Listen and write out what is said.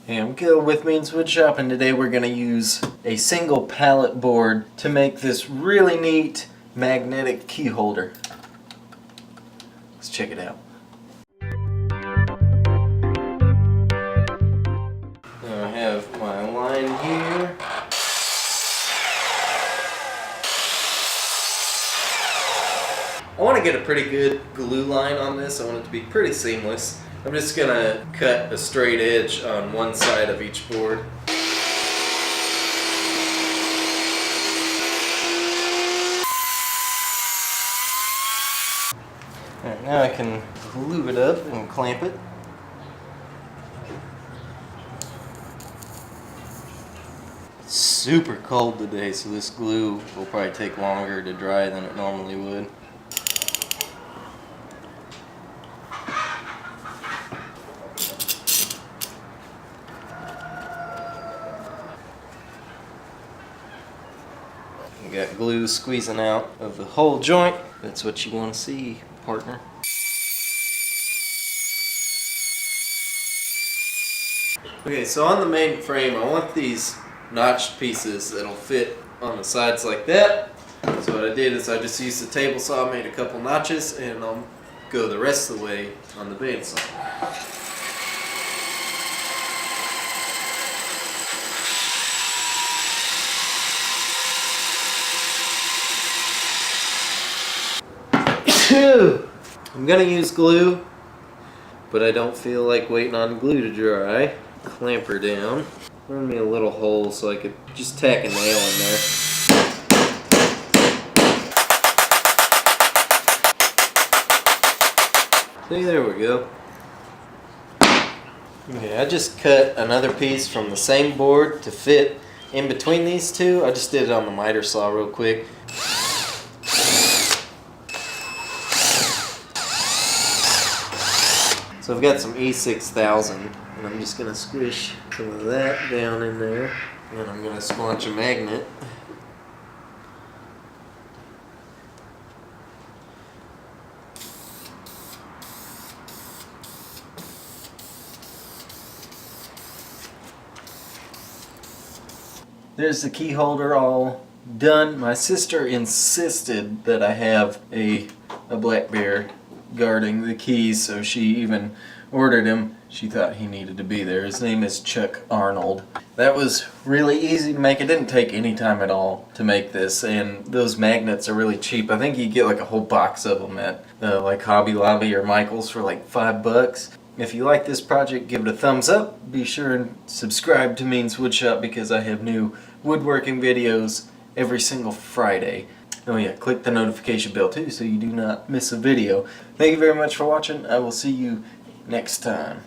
And go with Means Woodshop, and today we're going to use a single pallet board to make this really neat magnetic key holder. Let's check it out. Now I have my line here. I want to get a pretty good glue line on this. I want it to be pretty seamless. I'm just going to cut a straight edge on one side of each board. Alright, now I can glue it up and clamp it. It's super cold today, so this glue will probably take longer to dry than it normally would. You got glue squeezing out of the whole joint. That's what you want to see, partner. Okay, so on the main frame, I want these notched pieces that'll fit on the sides like that. So what I did is I just used the table saw, made a couple notches, and I'll go the rest of the way on the bandsaw. I'm gonna use glue, but I don't feel like waiting on glue to dry. Clamp her down. Burn me a little hole so I could just tack a nail in there. See, there we go. Okay, I just cut another piece from the same board to fit in between these two. I just did it on the miter saw real quick. So I've got some E6000, and I'm just going to squish some of that down in there, and I'm going to squanch a magnet. There's the key holder all done. My sister insisted that I have a black bear guarding the keys, so she even ordered him. She thought he needed to be there. His name is Chuck Arnold. That was really easy to make. It didn't take any time at all to make this, and those magnets are really cheap. I think you get like a whole box of them at like Hobby Lobby or Michael's for like $5. If you like this project, give it a thumbs up. Be sure and subscribe to Means Woodshop because I have new woodworking videos every single Friday. Oh yeah, click the notification bell too so you do not miss a video. Thank you very much for watching. I will see you next time.